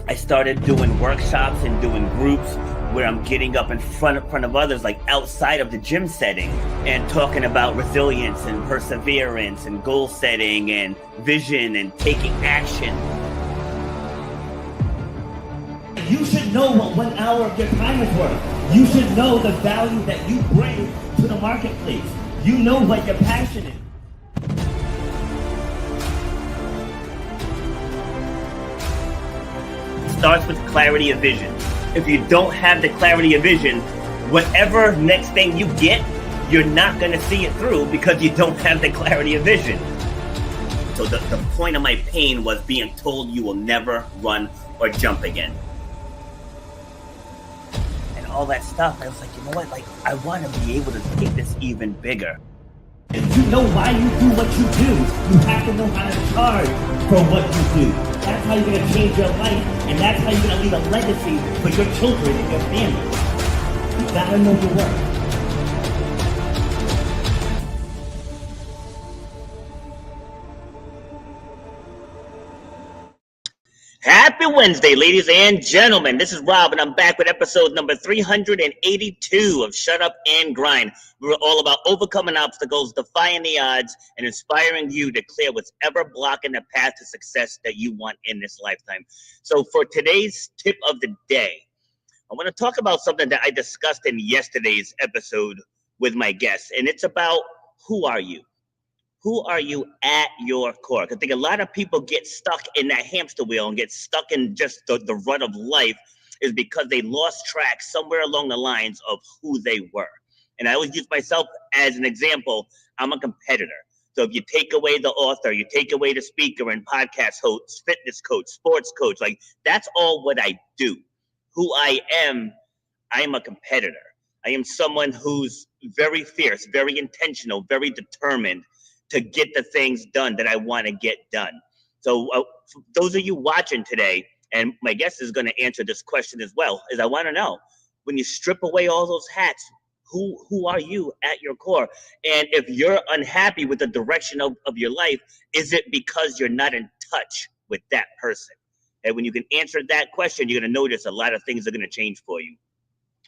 I started doing workshops and doing groups where I'm getting up in front of others, like outside of the gym setting, and talking about resilience and perseverance and goal setting and vision and taking action. You should know what 1 hour of your time is worth. You should know the value that you bring to the marketplace. You know what your passion is. Starts with clarity of vision. If you don't have the clarity of vision, whatever next thing you get, you're not going to see it through because you don't have the clarity of vision. So the point of my pain was being told you will never run or jump again. And all that stuff, I was like, you know what? Like, I want to be able to take this even bigger. If you know why you do what you do, you have to know how to charge for what you do. That's how you're going to change your life, and that's how you're going to leave a legacy for your children and your family. You got to know your worth. Happy Wednesday, ladies and gentlemen. This is Rob, and I'm back with episode number 382 of Shut Up and Grind. We're all about overcoming obstacles, defying the odds, and inspiring you to clear what's ever blocking the path to success that you want in this lifetime. So for today's tip of the day, I want to talk about something that I discussed in yesterday's episode with my guests, and it's about who are you? Who are you at your core? I think a lot of people get stuck in that hamster wheel and get stuck in just the rut of life is because they lost track somewhere along the lines of who they were. And I always use myself as an example. I'm a competitor. So if you take away the author, you take away the speaker and podcast host, fitness coach, sports coach, like that's all what I do. Who I am a competitor. I am someone who's very fierce, very intentional, very determined to get the things done that I want to get done. So for those of you watching today, and my guest is going to answer this question as well, is I want to know, when you strip away all those hats, who are you at your core? And if you're unhappy with the direction of your life, is it because you're not in touch with that person? And when you can answer that question, you're going to notice a lot of things are going to change for you.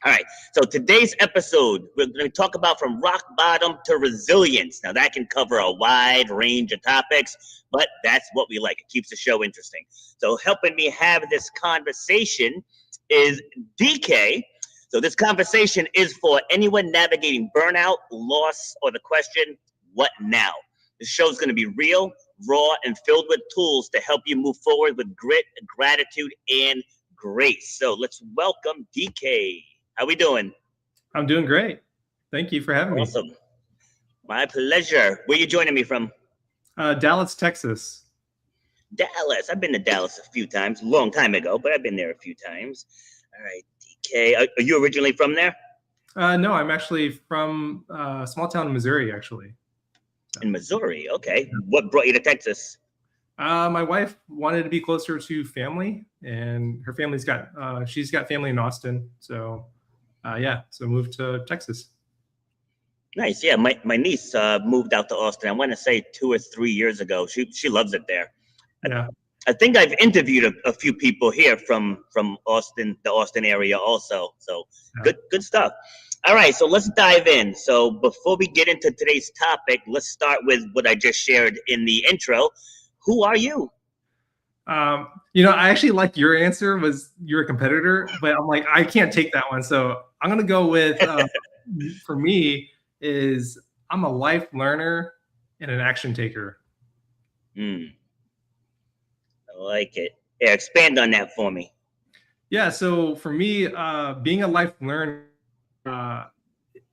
All right, so today's episode, we're going to talk about from rock bottom to resilience. Now, that can cover a wide range of topics, but that's what we like. It keeps the show interesting. So helping me have this conversation is DK. So this conversation is for anyone navigating burnout, loss, or the question, what now? This show's going to be real, raw, and filled with tools to help you move forward with grit, gratitude, and grace. So let's welcome DK. How we doing? I'm doing great. Thank you for having me. Awesome. My pleasure. Where are you joining me from? Dallas, Texas. Dallas. I've been to Dallas a few times, a long time ago, but I've been there a few times. All right, DK. Are you originally from there? No, I'm actually from a small town in Missouri, actually. In Missouri, okay. What brought you to Texas? My wife wanted to be closer to family, and her family's she's got family in Austin, so so moved to Texas. Nice. Yeah, my niece moved out to Austin. I want to say 2 or 3 years ago. She loves it there. Yeah. I think I've interviewed a few people here from Austin, the Austin area also. So yeah. Good stuff. All right, so let's dive in. So before we get into today's topic, let's start with what I just shared in the intro. Who are you? I actually like your answer was you're a competitor, but I'm like, I can't take that one. So I'm going to go with, for me, is I'm a life learner and an action taker. I like it. Yeah, expand on that for me. Yeah, so for me, being a life learner,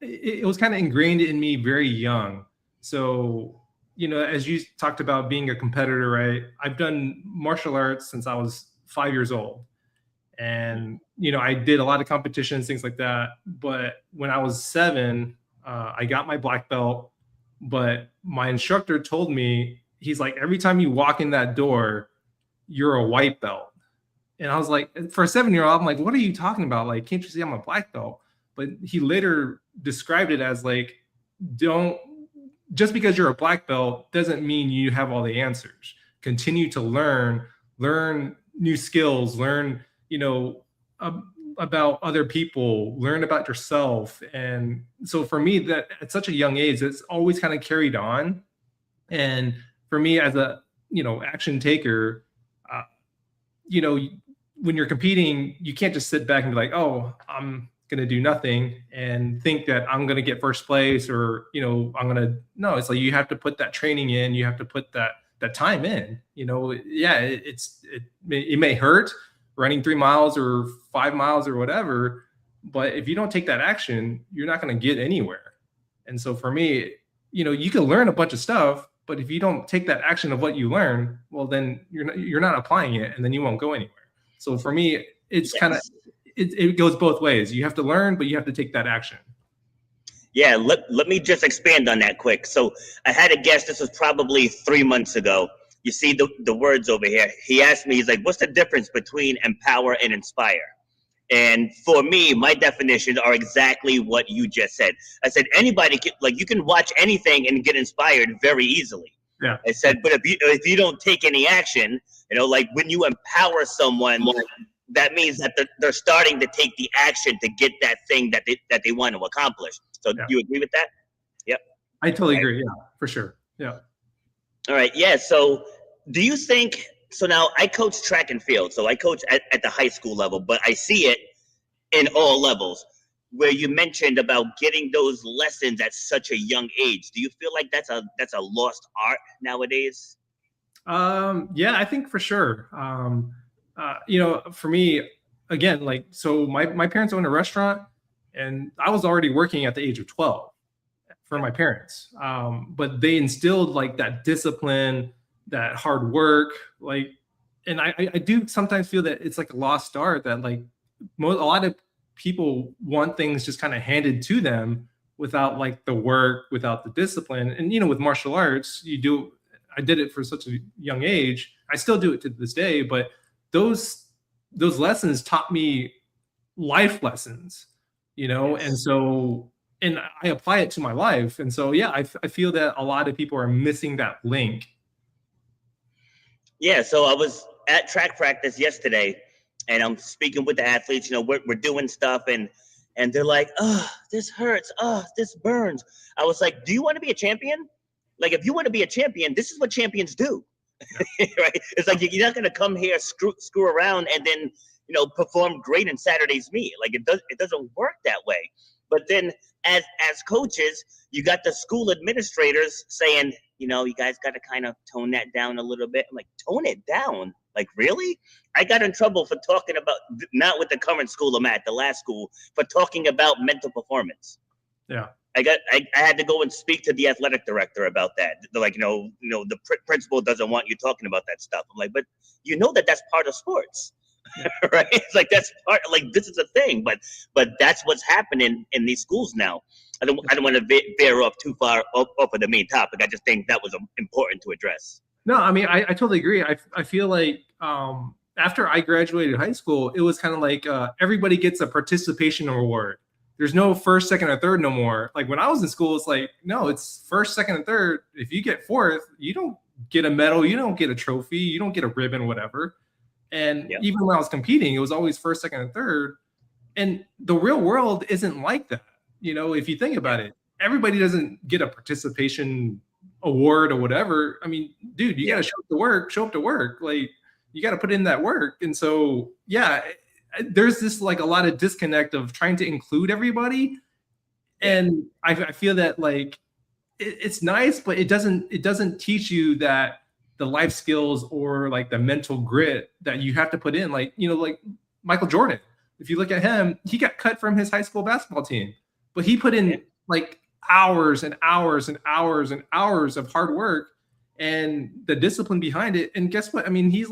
it was kind of ingrained in me very young. So, as you talked about being a competitor, right? I've done martial arts since I was 5 years old. And, I did a lot of competitions, things like that. But when I was 7, I got my black belt. But my instructor told me, he's like, every time you walk in that door, you're a white belt. And I was like, for a 7-year-old, I'm like, what are you talking about? Like, can't you see I'm a black belt? But he later described it as like, just because you're a black belt doesn't mean you have all the answers. Continue to learn new skills, learn, about other people, learn about yourself. And so for me, that at such a young age, it's always kind of carried on. And for me as a, action taker, uh, you know, when you're competing, you can't just sit back and be like, oh, I'm going to do nothing and think that I'm going to get first place, or, no, it's like you have to put that training in, you have to put that time in, yeah, it may hurt running 3 miles or 5 miles or whatever, but if you don't take that action, you're not going to get anywhere. And so for me, you can learn a bunch of stuff, but if you don't take that action of what you learn, well, then you're not applying it, and then you won't go anywhere. So for me, it's kind of, it goes both ways. You have to learn, but you have to take that action. Yeah, let me just expand on that quick. So I had a guest, this was probably 3 months ago. You see the words over here. He asked me, he's like, what's the difference between empower and inspire? And for me, my definitions are exactly what you just said. I said, anybody can, you can watch anything and get inspired very easily. Yeah. I said, but if you don't take any action, like when you empower someone, that means that they're starting to take the action to get that thing that they want to accomplish. So do you agree with that? Yep. I totally agree. Yeah, for sure. Yeah. All right. Yeah. So do you think, so now I coach track and field. So I coach at the high school level, but I see it in all levels, where you mentioned about getting those lessons at such a young age. Do you feel like that's a lost art nowadays? Yeah, I think for sure. For me, again, so my parents owned a restaurant, and I was already working at the age of 12 for my parents. But they instilled that discipline, that hard work, and I do sometimes feel that it's like a lost art, that a lot of people want things just kind of handed to them without the work, without the discipline. And, with martial arts, I did it for such a young age. I still do it to this day, but those lessons taught me life lessons, and I apply it to my life. And so, yeah, I feel that a lot of people are missing that link. Yeah. So I was at track practice yesterday, and I'm speaking with the athletes, we're doing stuff, and they're like, oh, this hurts. Oh, this burns. I was like, do you want to be a champion? If you want to be a champion, this is what champions do. Right? It's like, you're not going to come here, screw around, and then, perform great in Saturday's meet. It doesn't work that way. But then as coaches, you got the school administrators saying, you guys got to kind of tone that down a little bit. I'm like, tone it down? Really? I got in trouble for talking about, not with the current school I'm at, the last school, for talking about mental performance. Yeah. I had to go and speak to the athletic director about that. They're like, the principal doesn't want you talking about that stuff. I'm like, but that's part of sports. Right? It's that's part, this is a thing, but that's what's happening in these schools now. I don't want to veer off too far off of the main topic. I just think that was important to address. No, I mean, I totally agree. I feel like after I graduated high school, it was kind of everybody gets a participation award. There's no first, second, or third no more. When I was in school, it's no, it's first, second, and third. If you get fourth, you don't get a medal, you don't get a trophy, you don't get a ribbon, whatever. And even when I was competing, it was always first, second, and third. And the real world isn't like that. If you think about it, everybody doesn't get a participation award or whatever. I mean, dude, you got to show up to work. You got to put in that work. And so, yeah, there's this a lot of disconnect of trying to include everybody. And I feel that it's nice, but it doesn't teach you that the life skills or the mental grit that you have to put in. Michael Jordan, if you look at him, he got cut from his high school basketball team, but he put in hours and hours and hours and hours of hard work and the discipline behind it. And guess what? I mean, he's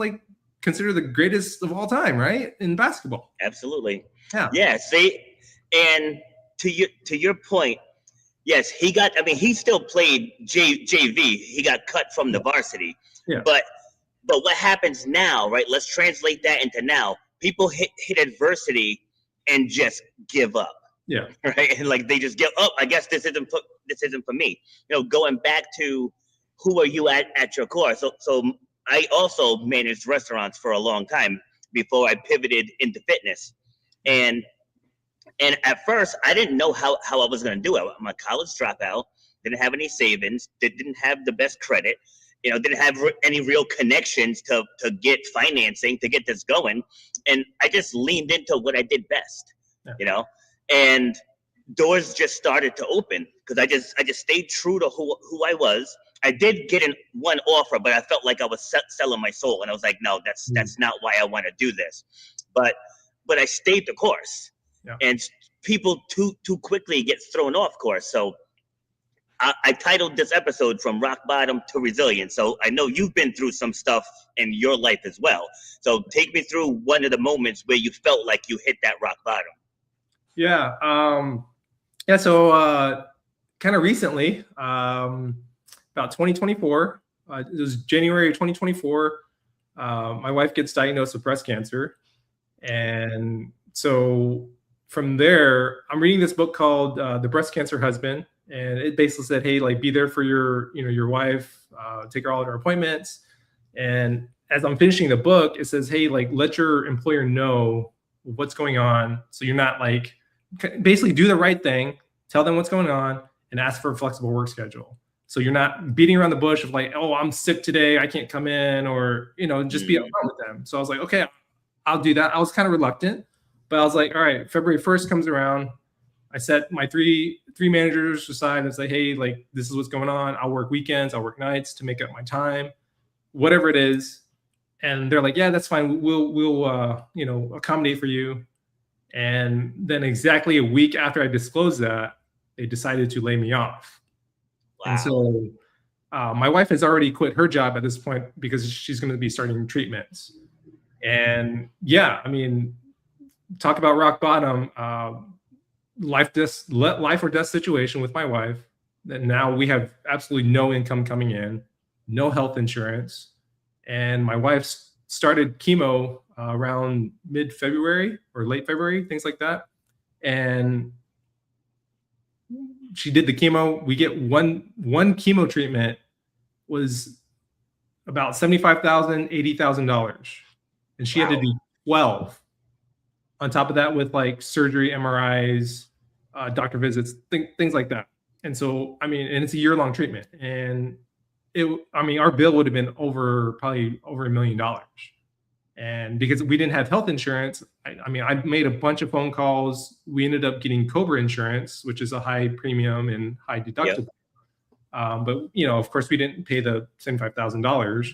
considered the greatest of all time, right? In basketball. Absolutely. Yeah. Yeah. See, and to your point, yes, he still played JV. He got cut from the varsity. Yeah. But what happens now, right? Let's translate that into now. People hit adversity and just give up. Yeah. Right. And they just give up. I guess this isn't for me. Going back to who are you at your core? So I also managed restaurants for a long time before I pivoted into fitness. And at first, I didn't know how I was going to do it. I'm a college dropout, didn't have any savings, didn't have the best credit, didn't have any real connections to get financing to get this going. And I just leaned into what I did best, and doors just started to open because I just stayed true to who I was. I did get one offer, but I felt like I was selling my soul, and I was like, no, that's not why I want to do this. But I stayed the course. Yeah. And people too quickly get thrown off course. So I titled this episode From Rock Bottom to Resilience. So I know you've been through some stuff in your life as well. So take me through one of the moments where you felt like you hit that rock bottom. Yeah. So kind of recently, about 2024, it was January of 2024, my wife gets diagnosed with breast cancer. And so from there, I'm reading this book called The Breast Cancer Husband. And it basically said, hey, like, be there for your wife, take her all at her appointments. And as I'm finishing the book, it says, hey, like, let your employer know what's going on. So you're not like, basically do the right thing, tell them what's going on, and ask for a flexible work schedule. So you're not beating around the bush of like, oh, I'm sick today, I can't come in, or, just be upfront with them. So I was like, okay, I'll do that. I was kind of reluctant, but I was like, all right, February 1st comes around. I set my three managers aside and say, hey, like, this is what's going on. I'll work weekends, I'll work nights to make up my time, whatever it is. And they're like, yeah, that's fine. We'll accommodate for you. And then exactly a week after I disclosed that, they decided to lay me off. Wow. And so my wife has already quit her job at this point because she's going to be starting treatments. And yeah, I mean, talk about rock bottom, life or death situation with my wife. And now we have absolutely no income coming in, no health insurance. And my wife started chemo around mid-February or late February, things like that. And she did the chemo. We get one chemo treatment was about $75,000, $80,000. And she had to do 12 on top of that with like surgery, MRIs, doctor visits, things like that. And so, I mean, and it's a year-long treatment. And our bill would have been probably over $1 million. And because we didn't have health insurance, I made a bunch of phone calls. We ended up getting COBRA insurance, which is a high premium and high deductible. Yep. But, of course, we didn't pay the $75,000.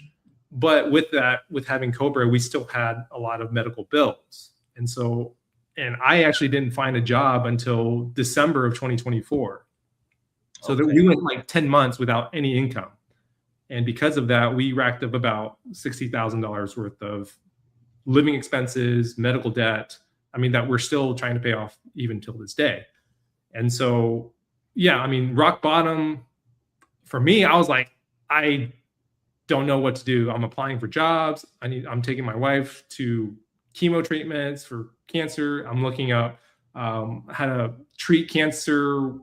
But with having COBRA, we still had a lot of medical bills. And so, and I actually didn't find a job until December of 2024. So that we went like 10 months without any income. And because of that, we racked up about $60,000 worth of living expenses, medical debt, that we're still trying to pay off even till this day. And so, yeah, rock bottom for me, I was like, I don't know what to do. I'm applying for jobs. I'm taking my wife to chemo treatments for cancer. I'm looking up how to treat cancer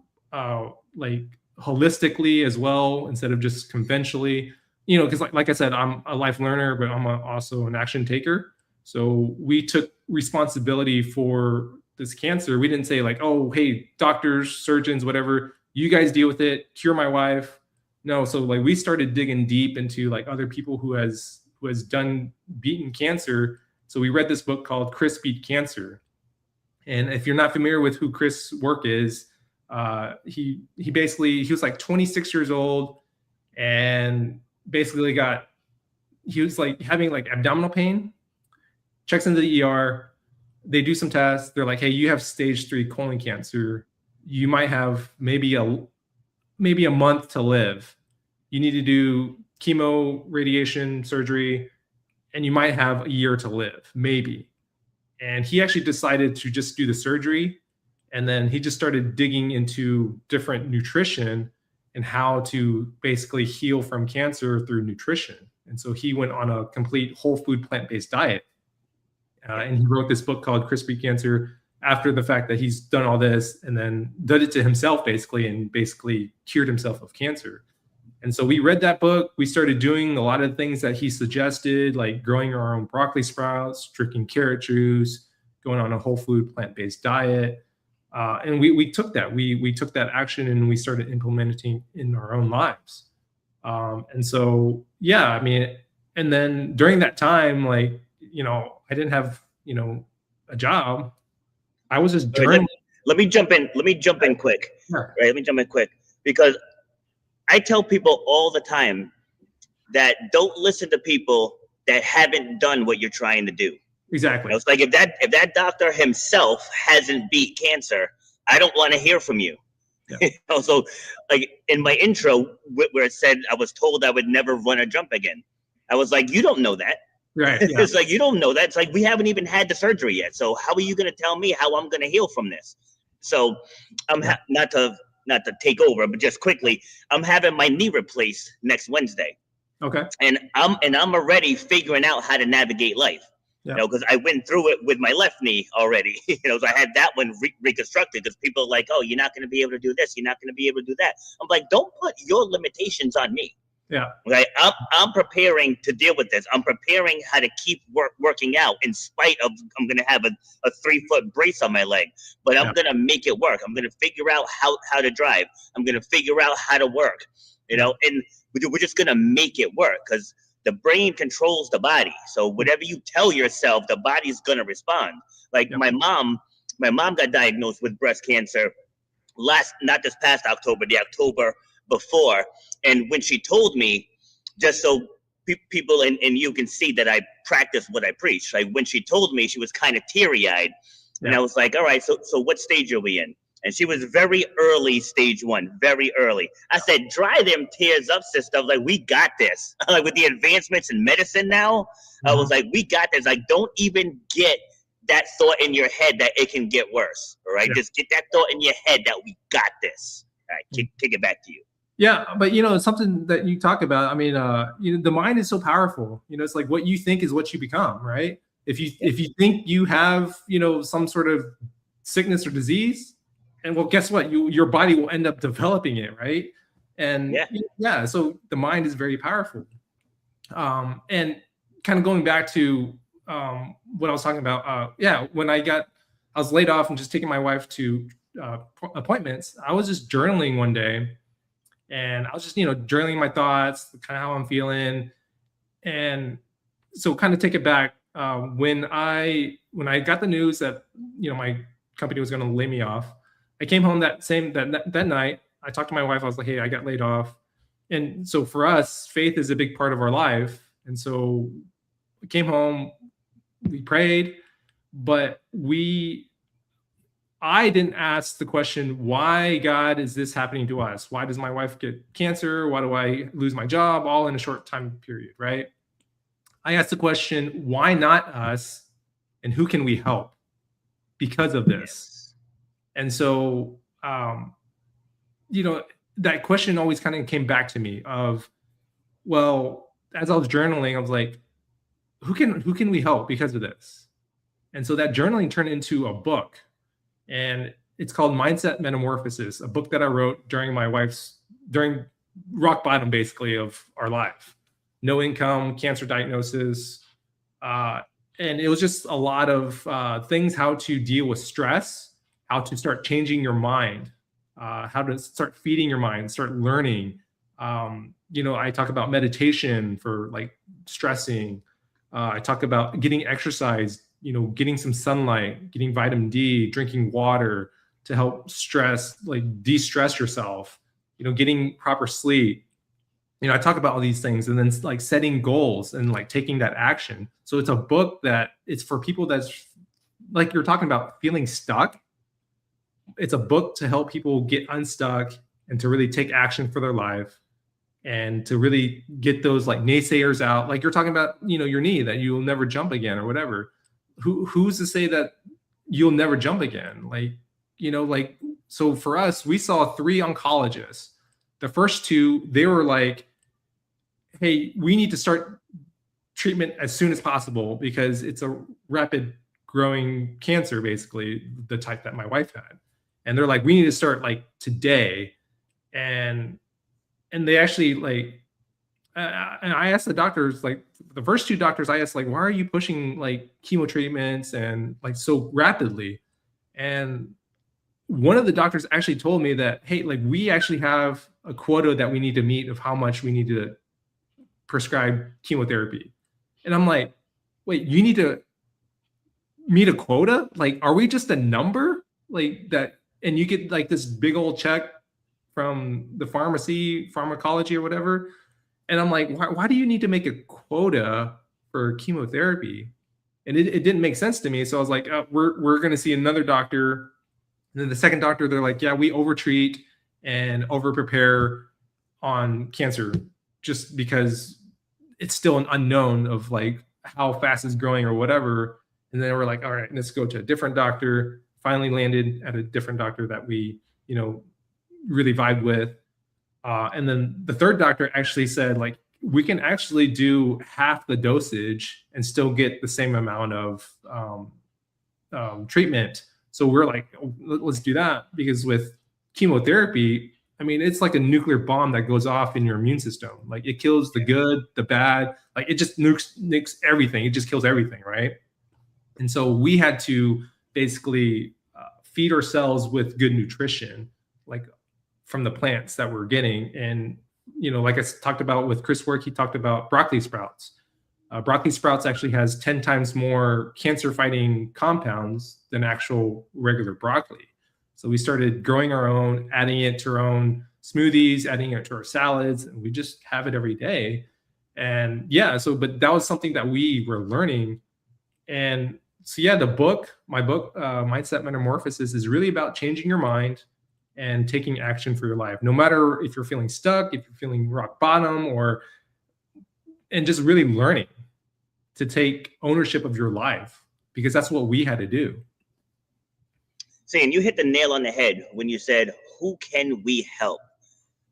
like holistically as well, instead of just conventionally, because like I said, I'm a life learner, but I'm also an action taker. So we took responsibility for this cancer. We didn't say like, oh, hey, doctors, surgeons, whatever, you guys deal with it, cure my wife. No. So like we started digging deep into like other people who has beaten cancer. So we read this book called Chris Beat Cancer. And if you're not familiar with who Chris' work is, he was like 26 years old and basically he was like having like abdominal pain, checks into the ER. They do some tests. They're like, hey, you have stage 3 colon cancer. You might have maybe a month to live. You need to do chemo, radiation, surgery, and you might have a year to live, maybe. And he actually decided to just do the surgery. And then he just started digging into different nutrition and how to basically heal from cancer through nutrition. And so he went on a complete whole food plant-based diet. And he wrote this book called Chris Beat Cancer after the fact that he's done all this and then did it to himself basically, and basically cured himself of cancer. And so we read that book. We started doing a lot of things that he suggested, like growing our own broccoli sprouts, drinking carrot juice, going on a whole food plant-based diet. And we took that. We took that action and we started implementing in our own lives. And so, yeah, I mean, and then during that time, like, I didn't have, a job. I was just journaling. Let me jump in. Let me jump in quick. Sure. Right. Let me jump in quick because I tell people all the time that don't listen to people that haven't done what you're trying to do. Exactly. It's like if that doctor himself hasn't beat cancer, I don't want to hear from you. Yeah. So, like in my intro, where it said I was told I would never run or jump again, I was like, you don't know that. Right. Yeah. It's like you don't know that. It's like we haven't even had the surgery yet. So how are you going to tell me how I'm going to heal from this? So I'm not to take over, but just quickly, I'm having my knee replaced next Wednesday. Okay. And I'm already figuring out how to navigate life. Yeah. Because I went through it with my left knee already. So I had that one reconstructed because people are like, oh, you're not going to be able to do this. You're not going to be able to do that. I'm like, don't put your limitations on me. Yeah. Right. I'm preparing to deal with this. I'm preparing how to keep working out in spite of I'm going to have a 3-foot brace on my leg, but I'm going to make it work. I'm going to figure out how to drive. I'm going to figure out how to work, and we're just going to make it work because the brain controls the body. So whatever you tell yourself, the body's going to respond. Like my mom got diagnosed with breast cancer not this past October, the October before. And when she told me, just so people and you can see that I practice what I preach, like when she told me, she was kind of teary-eyed. And I was like, all right, so what stage are we in? And she was very early, stage 1, very early. I said, dry them tears up, sister. Like, we got this. Like with the advancements in medicine now, I was like, we got this. Like, don't even get that thought in your head that it can get worse. All right. Just get that thought in your head that we got this. All right. Kick it back to you. Yeah, but it's something that you talk about. I mean, the mind is so powerful. It's like what you think is what you become, right? If you think you have, some sort of sickness or disease, and well, guess what? Your body will end up developing it, right? And so the mind is very powerful. And kind of going back to what I was talking about, when I was laid off and just taking my wife to appointments, I was just journaling one day. And I was just, journaling my thoughts, kind of how I'm feeling. And so kind of take it back. When I got the news that, my company was going to lay me off, I came home that night. I talked to my wife. I was like, hey, I got laid off. And so for us, faith is a big part of our life. And so we came home, we prayed, but I didn't ask the question, why, God, is this happening to us? Why does my wife get cancer? Why do I lose my job all in a short time period, right? I asked the question, why not us? And who can we help because of this? And so, that question always kind of came back to me of, well, as I was journaling, I was like, who can we help because of this? And so that journaling turned into a book. And it's called Mindset Metamorphosis, a book that I wrote during rock bottom, basically, of our life. No income, cancer diagnosis. And it was just a lot of things, how to deal with stress, how to start changing your mind, how to start feeding your mind, start learning. I talk about meditation for like stressing. I talk about getting exercise, getting some sunlight, getting vitamin D, drinking water to help de-stress yourself, getting proper sleep. I talk about all these things, and then like setting goals and like taking that action. So it's a book that it's for people that's like you're talking about feeling stuck. It's a book to help people get unstuck and to really take action for their life and to really get those like naysayers out. Like you're talking about, your knee, that you'll never jump again or whatever. Who's to say that you'll never jump again? So for us, we saw 3 oncologists. The first 2, they were like, hey, we need to start treatment as soon as possible because it's a rapid growing cancer, basically the type that my wife had. And they're like, we need to start like today. And and they actually like, and I asked the doctors, like the first two doctors, I asked like, why are you pushing like chemo treatments and like so rapidly? And one of the doctors actually told me that, hey, like we actually have a quota that we need to meet of how much we need to prescribe chemotherapy. And I'm like, wait, you need to meet a quota? Like, are we just a number? Like that, and you get like this big old check from the pharmacology or whatever. And I'm like, why do you need to make a quota for chemotherapy? And it didn't make sense to me. So I was like, we're going to see another doctor. And then the second doctor, they're like, yeah, we overtreat and over prepare on cancer just because it's still an unknown of like how fast it's growing or whatever. And then we're like, all right, let's go to a different doctor. Finally landed at a different doctor that we, really vibed with. And then the third doctor actually said, like, we can actually do half the dosage and still get the same amount of treatment. So we're like, oh, let's do that, because with chemotherapy, I mean, it's like a nuclear bomb that goes off in your immune system. Like it kills the good, the bad, like it just nukes everything. It just kills everything, right? And so we had to basically feed our cells with good nutrition, like from the plants that we're getting. And, like I talked about with Chris' work, he talked about broccoli sprouts. Broccoli sprouts actually has 10 times more cancer-fighting compounds than actual regular broccoli. So we started growing our own, adding it to our own smoothies, adding it to our salads, and we just have it every day. And yeah, but that was something that we were learning. And so yeah, my book, Mindset Metamorphosis, is really about changing your mind and taking action for your life. No matter if you're feeling stuck, if you're feeling rock bottom, and just really learning to take ownership of your life, because that's what we had to do. See, and you hit the nail on the head when you said, who can we help?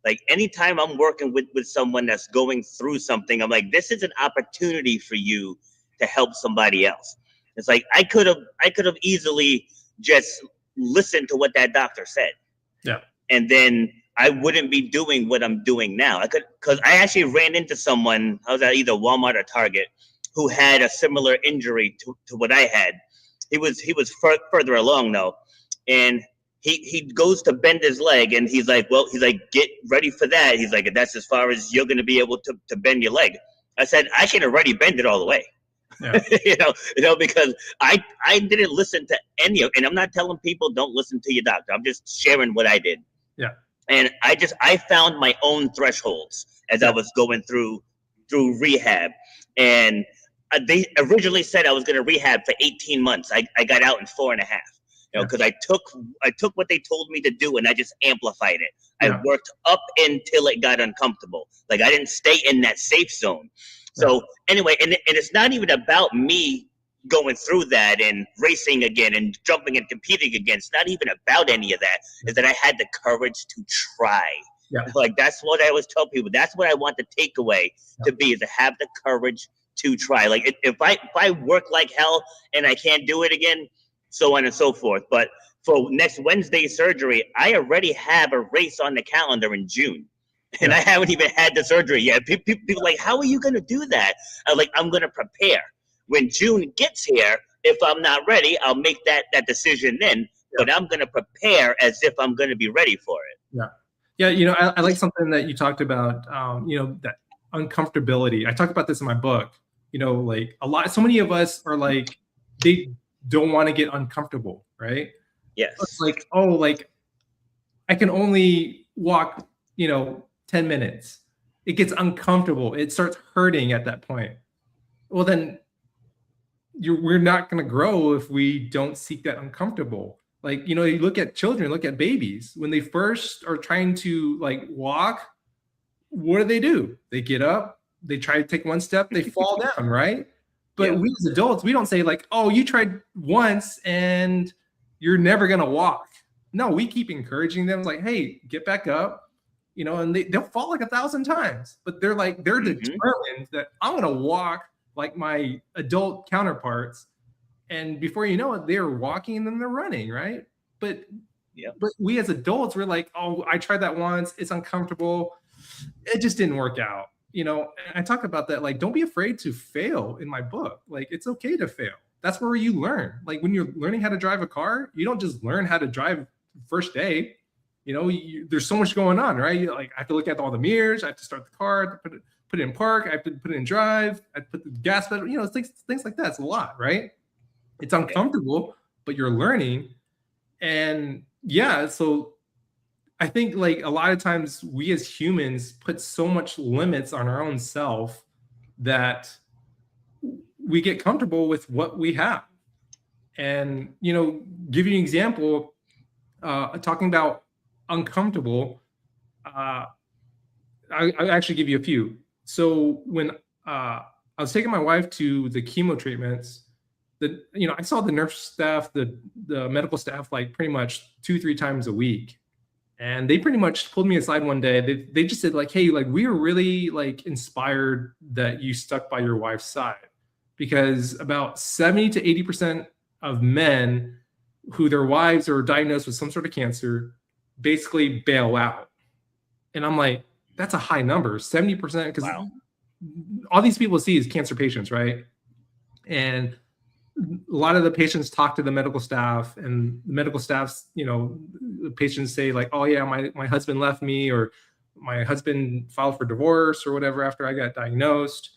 Like anytime I'm working with someone that's going through something, I'm like, this is an opportunity for you to help somebody else. It's like I could have easily just listened to what that doctor said. Yeah. And then I wouldn't be doing what I'm doing now. Because I actually ran into someone, I was at either Walmart or Target, who had a similar injury to what I had. He was further along though. And he goes to bend his leg, and he's like, get ready for that. He's like, that's as far as you're going to be able to bend your leg. I said, I can already bend it all the way. Yeah. Because I didn't listen to any of, and I'm not telling people don't listen to your doctor. I'm just sharing what I did. Yeah. And I found my own thresholds as I was going through rehab. And they originally said I was going to rehab for 18 months. I got out in 4.5. Because I took what they told me to do and I just amplified it. Yeah. I worked up until it got uncomfortable. Like I didn't stay in that safe zone. So anyway, and it's not even about me going through that and racing again and jumping and competing again. It's not even about any of that. Is that I had the courage to try. Yeah. Like that's what I always tell people. That's what I want the takeaway to be, is to have the courage to try. Like if I work like hell and I can't do it again, so on and so forth. But for next Wednesday's surgery, I already have a race on the calendar in June. And I haven't even had the surgery yet. People are like, how are you going to do that? I'm like, I'm going to prepare. When June gets here, if I'm not ready, I'll make that decision then. Yeah. But I'm going to prepare as if I'm going to be ready for it. Yeah. Yeah. I like something that you talked about, that uncomfortability. I talked about this in my book, like so many of us are like, they don't want to get uncomfortable, right? Yes. It's like, I can only walk, 10 minutes. It gets uncomfortable. It starts hurting at that point. Well, then we're not going to grow if we don't seek that uncomfortable. Like, you look at children, look at babies. When they first are trying to walk, what do? They get up, they try to take one step, they fall down, right? But we as adults, we don't say oh, you tried once and you're never going to walk. No, we keep encouraging them like, hey, get back up, and they'll fall 1,000 times, but they're determined that I'm going to walk like my adult counterparts. And before you know it, they're walking and then they're running, right? But we as adults, we're like, oh, I tried that once. It's uncomfortable. it just didn't work out. And I talk about that, like, don't be afraid to fail in my book. Like, it's okay to fail. That's where you learn. Like, when you're learning how to drive a car, you don't just learn how to drive first day. There's so much going on, right? I have to look at all the mirrors. I have to start the car, I have to put it in park. I have to put it in drive. I put the gas pedal, things like that. It's a lot, right? It's uncomfortable, but you're learning. And yeah, so I think, like, a lot of times we as humans put so much limits on our own self that we get comfortable with what we have. And, give you an example, talking about uncomfortable, I actually give you a few. So when I was taking my wife to the chemo treatments, I saw the nurse staff, the medical staff, like, pretty much 2-3 times a week. And they pretty much pulled me aside one day. They just said, like, hey, like, we were really, like, inspired that you stuck by your wife's side, because about 70 to 80% of men who their wives are diagnosed with some sort of cancer basically bail out. And I'm like, that's a high number, 70%, because all these people see is cancer patients, right? And a lot of the patients talk to the medical staff, and the medical staffs, the patients say, like, oh yeah, my husband left me, or my husband filed for divorce or whatever after I got diagnosed.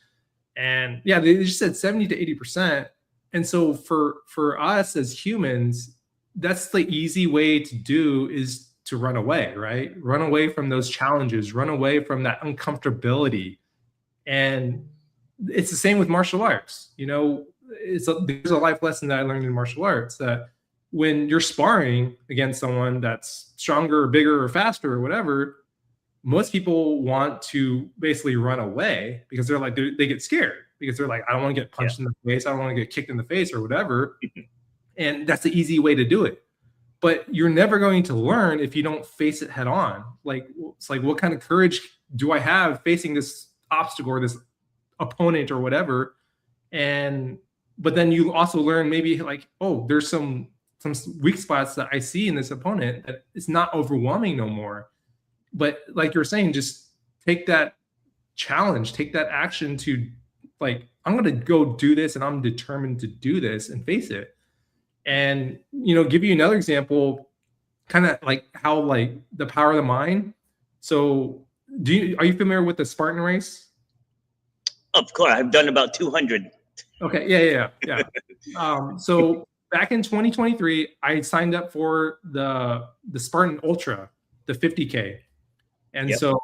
And yeah, they just said 70 to 80%. And so for us as humans, that's the easy way to do, is to run away, right? Run away from those challenges, run away from that uncomfortability. And it's the same with martial arts. There's a life lesson that I learned in martial arts, that when you're sparring against someone that's stronger or bigger or faster or whatever, most people want to basically run away, because they're like, they get scared, because they're like, I don't want to get punched in the face. I don't want to get kicked in the face or whatever. And that's the easy way to do it. But you're never going to learn if you don't face it head on. Like, it's like, what kind of courage do I have facing this obstacle or this opponent or whatever? But then you also learn, maybe, like, oh, there's some weak spots that I see in this opponent, that it's not overwhelming no more. But like you're saying, just take that challenge, take that action to, like, I'm going to go do this, and I'm determined to do this and face it. And, give you another example, kind of like how, like, the power of the mind. So are you familiar with the Spartan race? Of course, I've done about 200. Okay. Yeah. So back in 2023, I signed up for the Spartan Ultra, the 50K. And so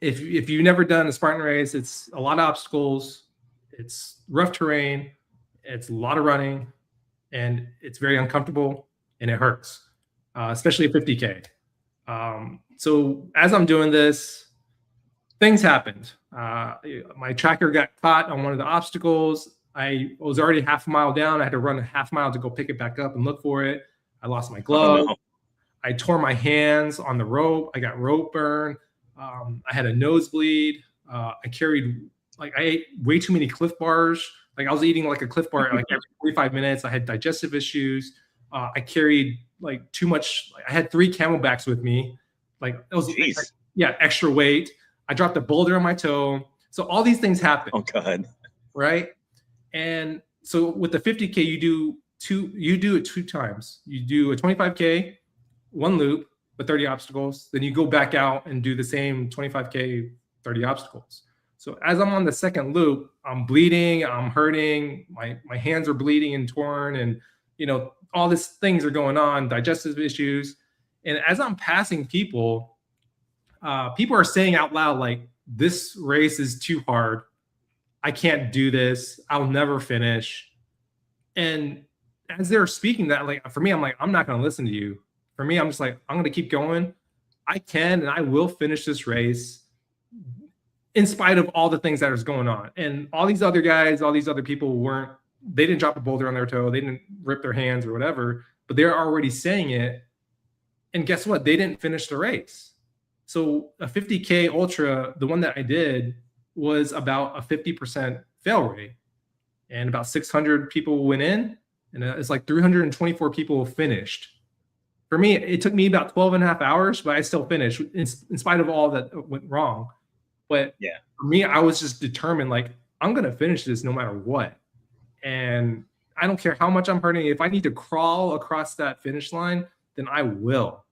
if you've never done a Spartan race, it's a lot of obstacles, it's rough terrain, it's a lot of running, and it's very uncomfortable, and it hurts, especially a 50K. So as I'm doing this, things happened. My tracker got caught on one of the obstacles. I was already half a mile down. I had to run a half mile to go pick it back up and look for it. I lost my glove. Oh, no. I tore my hands on the rope. I got rope burn. I had a nosebleed. I ate way too many Cliff Bars. Like, I was eating like a Cliff Bar like every 45 minutes. I had digestive issues. I carried, like, too much. I had 3 Camelbacks with me. Like, it was extra weight. I dropped a boulder on my toe. So all these things happen. Oh God. Right. And so with the 50K, you do it 2 times. You do a 25K, 1 loop with 30 obstacles. Then you go back out and do the same 25K, 30 obstacles. So as I'm on the second loop, I'm bleeding, I'm hurting, my hands are bleeding and torn, and all these things are going on, digestive issues. And as I'm passing people, people are saying out loud, like, this race is too hard. I can't do this. I'll never finish. And as they're speaking that, like, for me, I'm like, I'm not going to listen to you. For me, I'm just like, I'm going to keep going. I can, and I will finish this race in spite of all the things that is going on. And all these other guys, all these other people they didn't drop a boulder on their toe. They didn't rip their hands or whatever, but they're already saying it. And guess what? They didn't finish the race. So a 50K Ultra, the one that I did, was about a 50% fail rate. And about 600 people went in, and it's like 324 people finished. for me, it took me about 12 and a half hours, but I still finished in spite of all that went wrong. But Yeah. for me, I was just determined, like, I'm going to finish this no matter what. And I don't care how much I'm hurting. If I need to crawl across that finish line, then I will.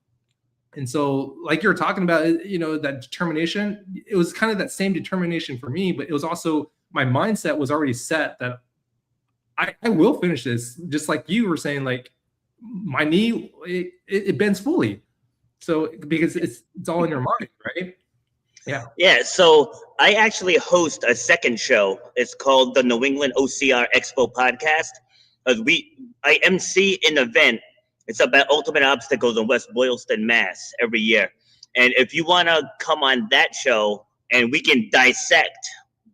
And so, like you're talking about, you know, that determination, it was kind of that same determination for me, but it was also my mindset was already set that I will finish this. Just like you were saying, like my knee, it bends fully. So because it's all in your mind, right? Yeah. Yeah, so I actually host a second show. It's called the New England OCR Expo Podcast. I MC an event. It's about ultimate obstacles in West Boylston, Mass, every year. And if you want to come on that show, and we can dissect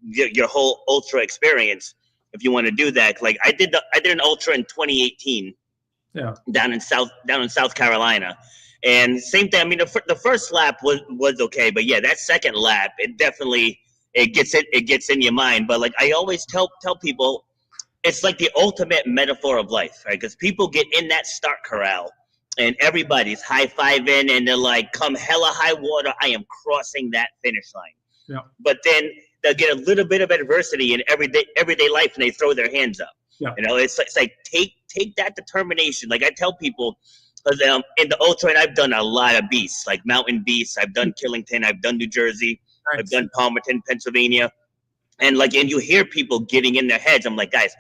your whole ultra experience, if you want to do that, like I did an ultra in 2018. Yeah. Down in South Carolina. And same thing. I mean, the first lap was okay, but yeah, that second lap, it definitely it gets in your mind. But like I always tell people, it's like the ultimate metaphor of life, right? Because people get in that start corral, and everybody's high-fiving, and they're like, "Come hella high water, I am crossing that finish line." Yeah. But then they'll get a little bit of adversity in everyday life, and they throw their hands up. Yeah. You know, it's like take that determination. Like I tell people. In the ultra, and I've done a lot of beasts, like mountain beasts. I've done Killington, I've done New Jersey, Nice. I've done Palmerton, Pennsylvania, and you hear people getting in their heads. I'm like, guys,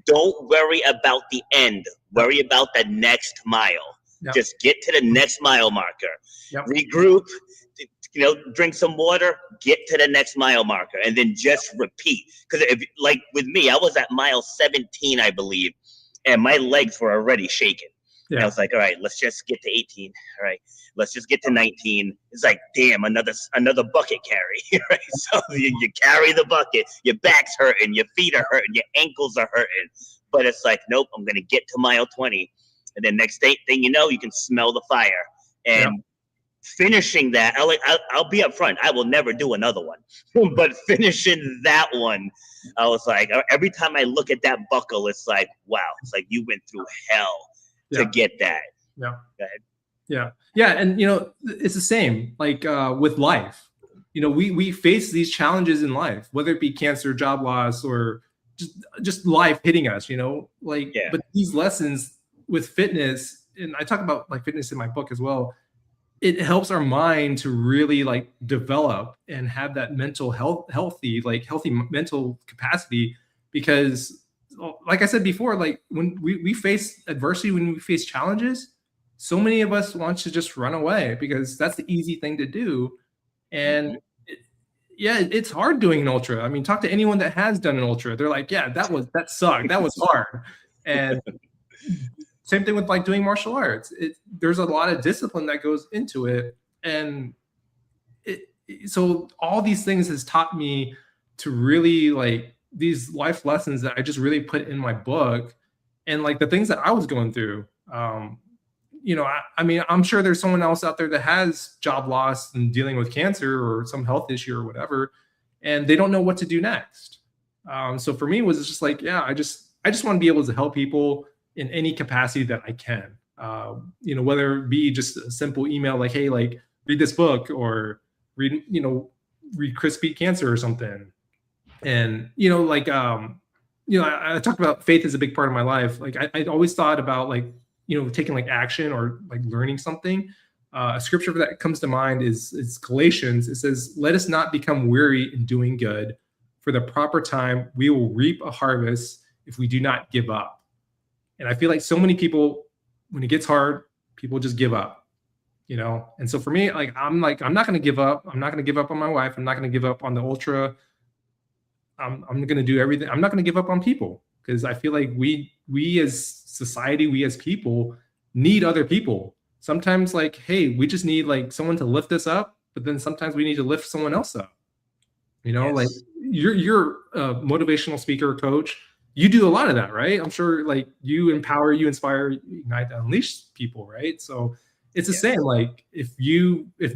don't worry about the end. Worry about the next mile. Yep. Just get to the next mile marker. Yep. Regroup. Drink some water. Get to the next mile marker, and then just repeat. Because like with me, I was at mile 17, I believe, and my legs were already shaking. Yeah. And I was like, all right, let's just get to 18. All right, let's just get to 19. It's like, damn, another bucket carry. Right? So you carry the bucket, your back's hurting, your feet are hurting, your ankles are hurting. But it's like, nope, I'm going to get to mile 20. And then next thing you know, you can smell the fire. And finishing that, I'll be up front. I will never do another one. But finishing that one, I was like, every time I look at that buckle, it's like, wow, it's like you went through hell to get that. Yeah. Go ahead. Yeah. And, it's the same, like with life, we face these challenges in life, whether it be cancer, job loss, or just life hitting us, but these lessons with fitness, and I talk about like fitness in my book as well, it helps our mind to really like develop and have that mental healthy mental capacity, because like I said before, like when we face adversity, when we face challenges, so many of us want to just run away because that's the easy thing to do. And it's hard doing an ultra. I mean, talk to anyone that has done an ultra. They're like, yeah, that sucked. That was hard. And same thing with like doing martial arts. There's a lot of discipline that goes into it. And so all these things has taught me to really like these life lessons that I just really put in my book, and like the things that I was going through. I mean, I'm sure there's someone else out there that has job loss and dealing with cancer or some health issue or whatever, and they don't know what to do next. So for me, it was just like, I just want to be able to help people in any capacity that I can. Whether it be just a simple email like, hey, like read this book, or read Chris Beat Cancer or something. And, I talked about faith is a big part of my life. Like I always thought about like, taking like action or like learning something. A scripture that comes to mind is Galatians. It says, let us not become weary in doing good. For the proper time, we will reap a harvest if we do not give up. And I feel like so many people, when it gets hard, people just give up, And so for me, I'm not going to give up. I'm not going to give up on my wife. I'm not going to give up on the ultra. I'm going to do everything. I'm not going to give up on people, because I feel like we as society, we as people need other people. Sometimes like, hey, we just need like someone to lift us up, but then sometimes we need to lift someone else up. Like you're a motivational speaker, coach. You do a lot of that, right? I'm sure like you empower, you inspire, you ignite, unleash people, right? So it's the same. Like if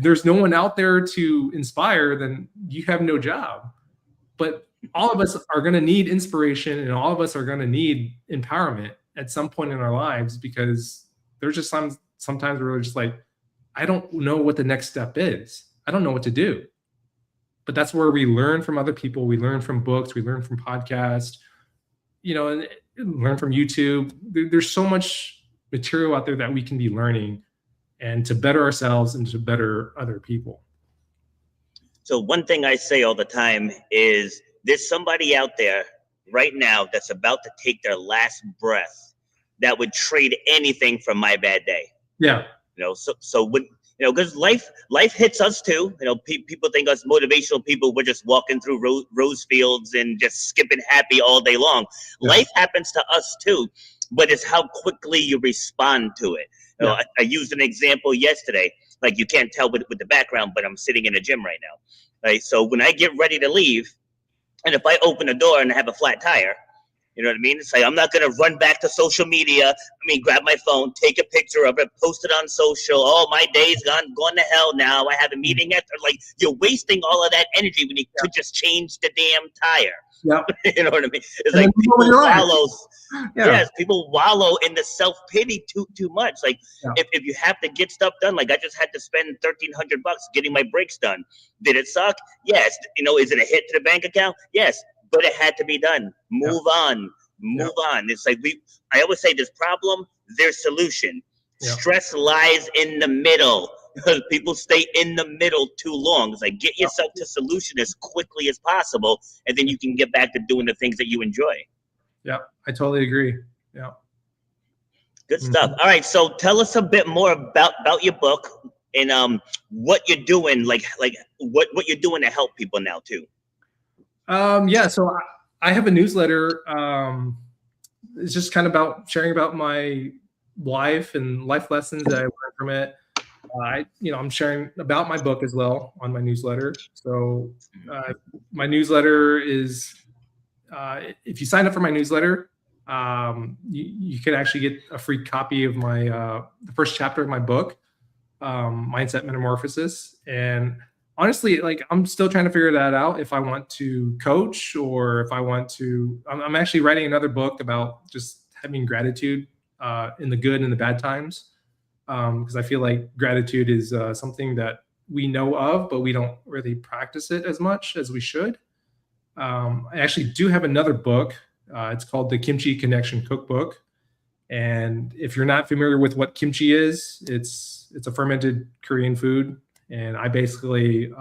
there's no one out there to inspire, then you have no job. But all of us are going to need inspiration, and all of us are going to need empowerment at some point in our lives, because there's just sometimes we're just like, I don't know what the next step is. I don't know what to do. But that's where we learn from other people. We learn from books. We learn from podcasts, and learn from YouTube. There's so much material out there that we can be learning and to better ourselves and to better other people. So one thing I say all the time is there's somebody out there right now that's about to take their last breath that would trade anything for my bad day. Yeah. So when, because life hits us too. People think us motivational people, we're just walking through rose fields and just skipping happy all day long. Yeah. Life happens to us too, but it's how quickly you respond to it. I used an example yesterday, like you can't tell with the background, but I'm sitting in a gym right now. Right. So when I get ready to leave, and if I open the door and I have a flat tire, you know what I mean? It's like, I'm not going to run back to social media. Grab my phone, take a picture of it, post it on social. Oh, my day's gone to hell now. I have a meeting like, you're wasting all of that energy when you could just change the damn tire. Yeah. You know what I mean? It's like people wallow in the self-pity too much. Like if you have to get stuff done, like I just had to spend $1,300 getting my brakes done. Did it suck? Yes. Is it a hit to the bank account? Yes. But it had to be done. Move on. It's like I always say, this problem, there's solution. Stress lies in the middle. Because people stay in the middle too long. It's like, get yourself to solution as quickly as possible, and then you can get back to doing the things that you enjoy. Yeah, I totally agree. Yeah. Good stuff. All right, so tell us a bit more about your book and what you're doing, like what you're doing to help people now too. So I have a newsletter. It's just kind of about sharing about my life and life lessons that I learned from it. I'm sharing about my book as well on my newsletter. So my newsletter is, if you sign up for my newsletter, you can actually get a free copy of my the first chapter of my book, Mindset Metamorphosis. And honestly, like, I'm still trying to figure that out, if I want to coach or if I want to. I'm actually writing another book about just having gratitude in the good and the bad times. Because I feel like gratitude is something that we know of, but we don't really practice it as much as we should. I actually do have another book. It's called the Kimchi Connection Cookbook. And if you're not familiar with what kimchi is, it's a fermented Korean food. And I basically,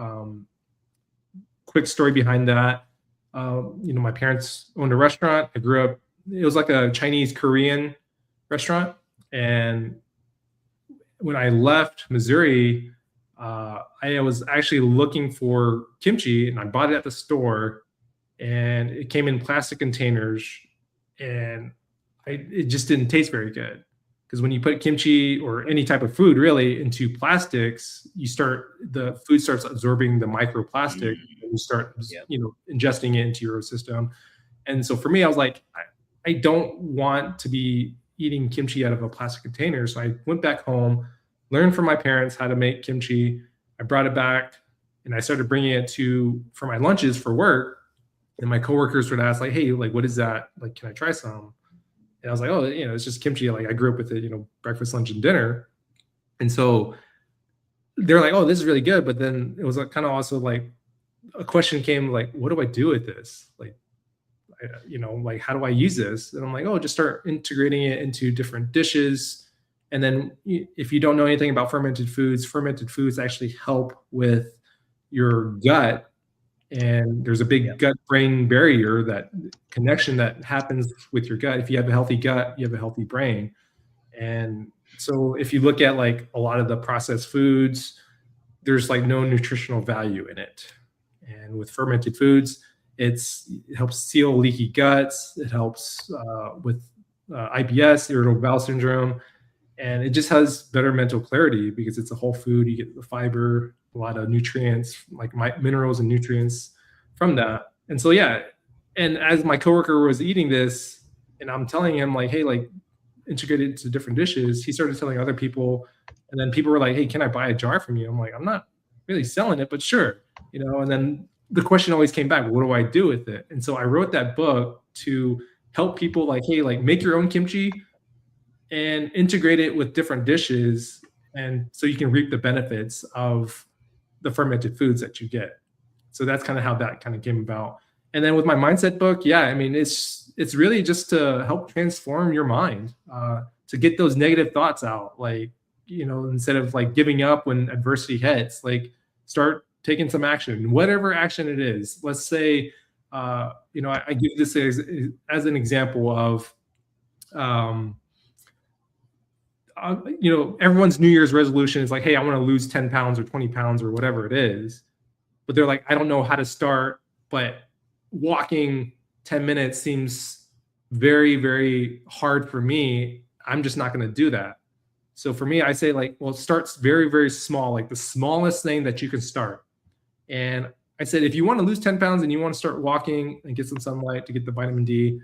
quick story behind that. My parents owned a restaurant. I grew up, it was like a Chinese Korean restaurant. And when I left Missouri, I was actually looking for kimchi, and I bought it at the store, and it came in plastic containers, and it just didn't taste very good. Because when you put kimchi or any type of food really into plastics, the food starts absorbing the microplastic, and you start ingesting it into your system. And so for me, I was like, I don't want to be eating kimchi out of a plastic container. So I went back home, learned from my parents how to make kimchi. I brought it back, and I started bringing it for my lunches for work. And my coworkers would ask, like, hey, like, what is that? Like, can I try some? And I was like, oh, it's just kimchi. Like, I grew up with it, breakfast, lunch, and dinner. And so they're like, oh, this is really good. But then it was kind of also like a question came, like, what do I do with this? Like, like, how do I use this? And I'm like, oh, just start integrating it into different dishes. And then if you don't know anything about fermented foods actually help with your gut. And there's a big gut-brain barrier, that connection that happens with your gut. If you have a healthy gut, you have a healthy brain. And so if you look at like a lot of the processed foods, there's like no nutritional value in it. And with fermented foods, it helps seal leaky guts. It helps with IBS, irritable bowel syndrome. And it just has better mental clarity because it's a whole food. You get the fiber, a lot of nutrients, like minerals and nutrients from that. And so, and as my coworker was eating this, and I'm telling him like, hey, like, integrate it into different dishes, he started telling other people. And then people were like, hey, can I buy a jar from you? I'm like, I'm not really selling it, but sure. And then the question always came back, what do I do with it? And so I wrote that book to help people like, hey, like, make your own kimchi, and integrate it with different dishes, and so you can reap the benefits of the fermented foods that you get. So that's kind of how that kind of came about. And then with my mindset book, yeah, I mean, it's really just to help transform your mind, to get those negative thoughts out. Like, instead of like giving up when adversity hits, like start taking some action, whatever action it is. Let's say, I give this as an example of, everyone's New Year's resolution is like, hey, I want to lose 10 pounds or 20 pounds or whatever it is. But they're like, I don't know how to start, but walking 10 minutes seems very, very hard for me. I'm just not going to do that. So for me, I say like, well, start very, very small, like the smallest thing that you can start. And I said, if you want to lose 10 pounds and you want to start walking and get some sunlight to get the vitamin D,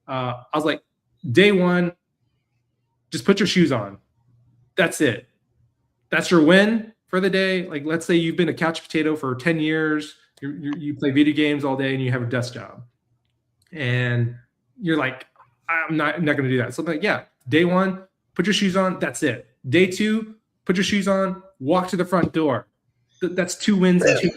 I was like, day one, just put your shoes on. That's it. That's your win for the day. Like, let's say you've been a couch potato for 10 years. You play video games all day and you have a desk job. And you're like, I'm not going to do that. So I'm like, yeah, day one, put your shoes on. That's it. Day two, put your shoes on, walk to the front door. That's 2 wins and 2,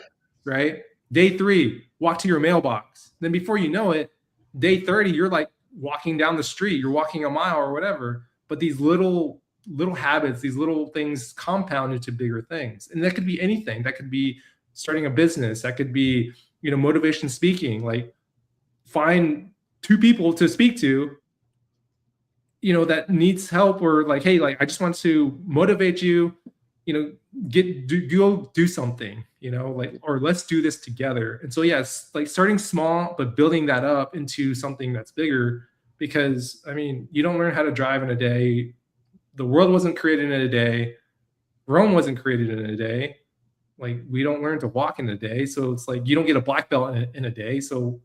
right? Day three, walk to your mailbox. Then before you know it, day 30, you're like walking down the street. You're walking a mile or whatever. But these little habits, these little things compound into bigger things. And that could be anything. That could be starting a business. That could be, motivation speaking. Like, find 2 people to speak to, that needs help, or like, hey, like, I just want to motivate you, go do something, like, or let's do this together. And so, yes, like starting small, but building that up into something that's bigger. Because, I mean, you don't learn how to drive in a day. The world wasn't created in a day. Rome wasn't created in a day. Like, we don't learn to walk in a day. So it's like, you don't get a black belt in a day. So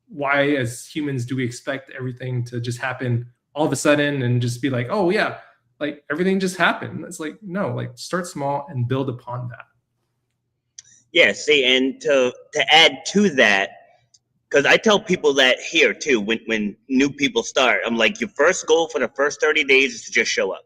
why, as humans, do we expect everything to just happen all of a sudden and just be like, oh yeah, like everything just happened? It's like, no, like start small and build upon that. Yeah, see, and to add to that, because I tell people that here too, when new people start, I'm like, your first goal for the first 30 days is to just show up.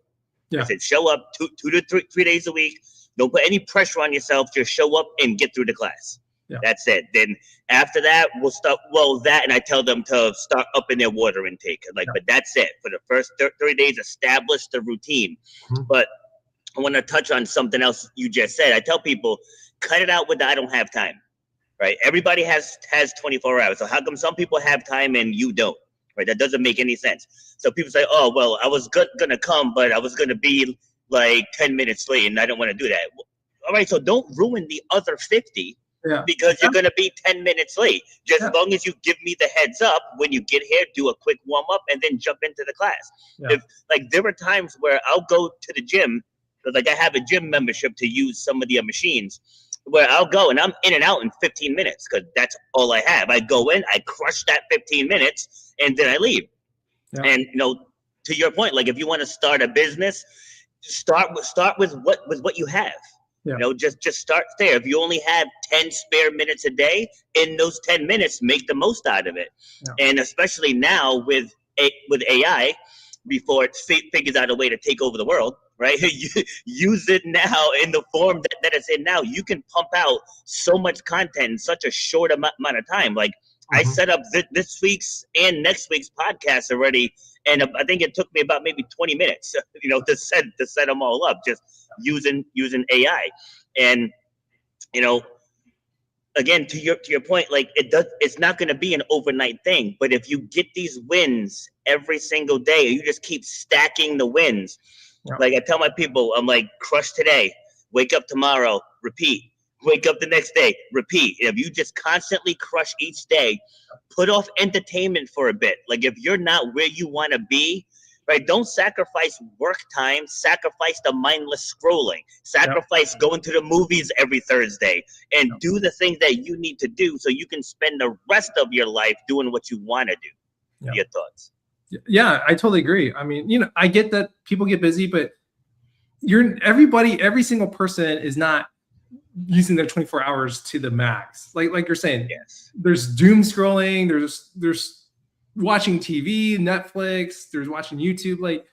Yeah. I said, show up 2 to 3 days a week. Don't put any pressure on yourself. Just show up and get through the class. Yeah. That's it. Then after that, we'll start. Well, that, and I tell them to start upping their water intake. Like, yeah. But that's it. For the first 30 days, establish the routine. Mm-hmm. But I want to touch on something else you just said. I tell people, cut it out with the I don't have time. Right? Everybody has 24 hours. So how come some people have time and you don't? Right? That doesn't make any sense. So people say, oh, well, I was gonna come, but I was gonna be like 10 minutes late, and I don't want to do that. All right, so don't ruin the other 50 because you're gonna be 10 minutes late. Just as long as you give me the heads up when you get here, do a quick warm up, and then jump into the class. Yeah. If, like, there were times where I'll go to the gym, like I have a gym membership to use some of the machines, where I'll go and I'm in and out in 15 minutes because that's all I have. I go in, I crush that 15 minutes, and then I leave. Yeah. And to your point, like if you want to start a business, start with what you have. Yeah. Just start there. If you only have 10 spare minutes a day, in those 10 minutes, make the most out of it. Yeah. And especially now with AI, before it figures out a way to take over the world, right? Use it now in the form that it's in now. You can pump out so much content in such a short amount of time. Like, mm-hmm. I set up this week's and next week's podcast already, and I think it took me about maybe 20 minutes, to set them all up, just using AI. And again, to your point, like it's not going to be an overnight thing, but if you get these wins every single day, you just keep stacking the wins. Yeah. Like I tell my people, I'm like, crush today, wake up tomorrow, repeat, wake up the next day, repeat. If you just constantly crush each day, put off entertainment for a bit. Like if you're not where you want to be, right? Don't sacrifice work time, sacrifice the mindless scrolling, sacrifice going to the movies every Thursday, and do the things that you need to do so you can spend the rest of your life doing what you want to do. Yeah. Your thoughts? Yeah, I totally agree. I mean, I get that people get busy, but every single person is not using their 24 hours to the max. Like you're saying, yes. There's doom scrolling, there's watching TV, Netflix, there's watching YouTube. Like,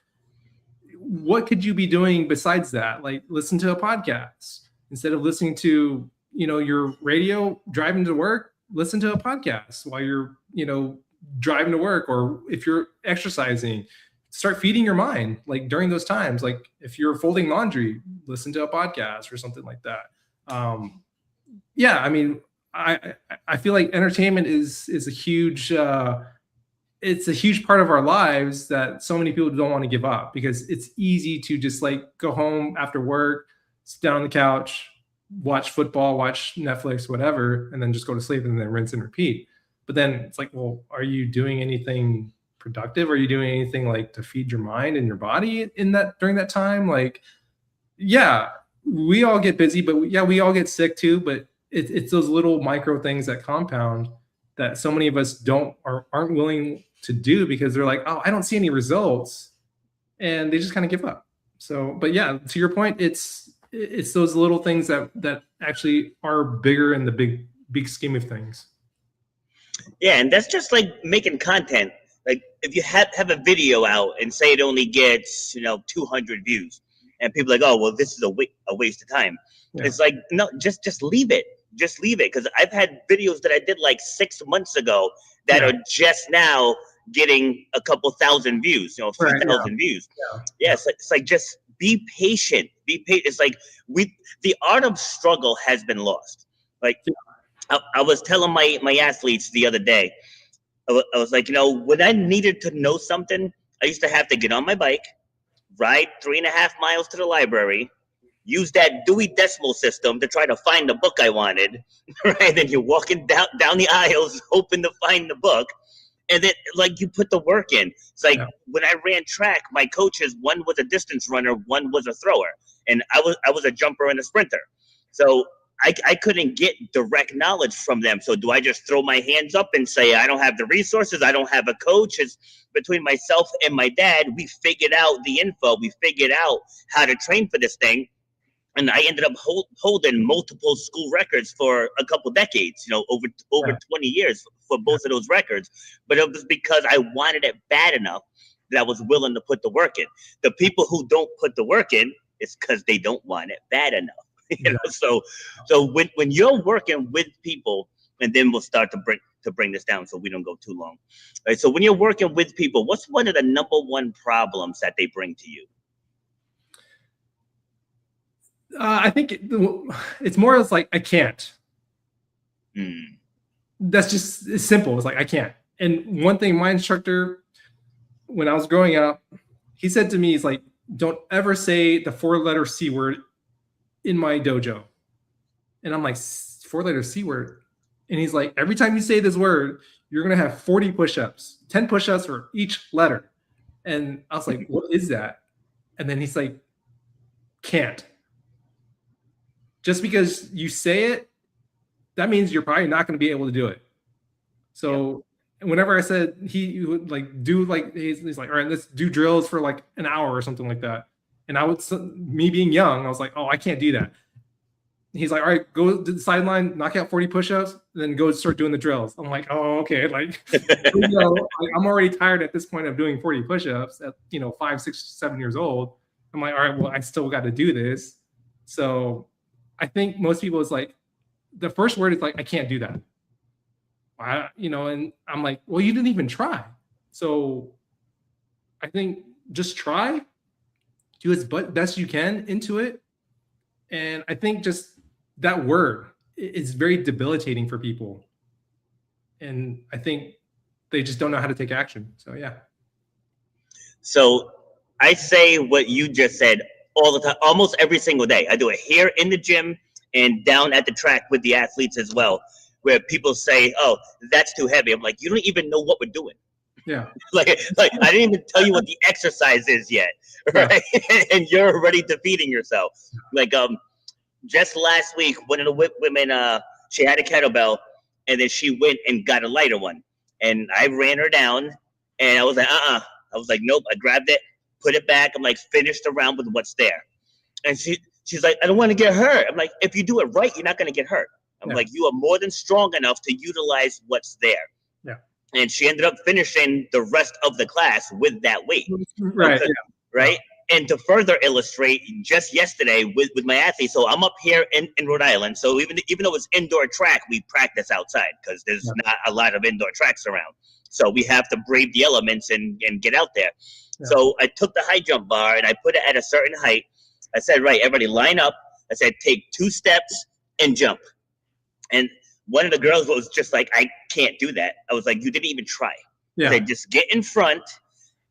what could you be doing besides that? Like listen to a podcast instead of listening to, your radio driving to work, listen to a podcast while you're, driving to work, or if you're exercising, start feeding your mind like during those times. Like if you're folding laundry, listen to a podcast or something like that. I feel like entertainment is a huge it's a huge part of our lives that so many people don't want to give up, because it's easy to just like go home after work, sit down on the couch, watch football, watch Netflix, whatever, and then just go to sleep and then rinse and repeat. But then it's like, well, are you doing anything productive? Are you doing anything like to feed your mind and your body in that during that time? Like, yeah, we all get busy, but we all get sick too. But it's those little micro things that compound that so many of us aren't willing to do, because they're like, oh, I don't see any results, and they just kind of give up. So, but yeah, to your point, it's those little things that actually are bigger in the big scheme of things. Yeah, and that's just like making content. Like if you have a video out and say it only gets 200 views, and people are like, oh well, this is a waste of time. Yeah. It's like, no, just leave it. Just leave it, because I've had videos that I did like 6 months ago that are just now getting a couple thousand views, 3,000 views. Yeah, it's like just be patient. Be patient. It's like the art of struggle has been lost. Like I was telling my athletes the other day, I was like, when I needed to know something, I used to have to get on my bike, ride 3.5 miles to the library, use that Dewey Decimal System to try to find the book I wanted, right? Then you're walking down the aisles hoping to find the book, and then like you put the work in. It's like when I ran track, my coaches, one was a distance runner, one was a thrower, and I was a jumper and a sprinter. So I couldn't get direct knowledge from them. So do I just throw my hands up and say, I don't have the resources, I don't have a coach? It's between myself and my dad, we figured out the info, we figured out how to train for this thing. And I ended up holding multiple school records for a couple decades, over 20 years for both of those records. But it was because I wanted it bad enough that I was willing to put the work in. The people who don't put the work in, it's because they don't want it bad enough. So when you're working with people, and then we'll start to bring this down so we don't go too long. All right, so when you're working with people, what's one of the number one problems that they bring to you? I think it's more as like, I can't. That's just, it's simple. It's like, I can't. And one thing my instructor, when I was growing up, he said to me, he's like, don't ever say the 4-letter C word in my dojo. And I'm like, 4-letter C word? And he's like, every time you say this word, you're going to have 40 push-ups, 10 push-ups for each letter. And I was like, what is that? And then he's like, can't. Just because you say it, that means you're probably not going to be able to do it. So whenever I said, he would like do like, he's like, all right, let's do drills for like an hour or something like that. And me being young, I was like, oh, I can't do that. He's like, all right, go to the sideline, knock out 40 push-ups, then go start doing the drills. I'm like, oh, okay. Like, I'm already tired at this point of doing 40 push-ups at 5, 6, 7 years old. I'm like, all right, well, I still got to do this. So I think most people is like, the first word is like, I can't do that. And I'm like, well, you didn't even try. So I think just try, do as best you can into it. And I think just that word is very debilitating for people. And I think they just don't know how to take action. So, yeah. So I say what you just said all the time, almost every single day. I do it here in the gym and down at the track with the athletes as well, where people say, oh, that's too heavy. I'm like, you don't even know what we're doing. Yeah. like I didn't even tell you what the exercise is yet, right? Yeah. And you're already defeating yourself. Like just last week, one of the women, she had a kettlebell, and then she went and got a lighter one, and I ran her down, and I was like, I was like, nope. I grabbed it, put it back. I'm like, finish the round with what's there, and she's like, I don't want to get hurt. I'm like, if you do it right, you're not going to get hurt. I'm like, you are more than strong enough to utilize what's there. Yeah. And she ended up finishing the rest of the class with that weight. Right. Right. And to further illustrate, just yesterday with my athletes, so I'm up here in Rhode Island. So even though it's indoor track, we practice outside because there's not a lot of indoor tracks around. So we have to brave the elements and get out there. Yeah. So I took the high jump bar and I put it at a certain height. I said, right, everybody line up. I said, take 2 steps and jump. And one of the girls was just like, I can't do that. I was like, you didn't even try. Yeah. I said, just get in front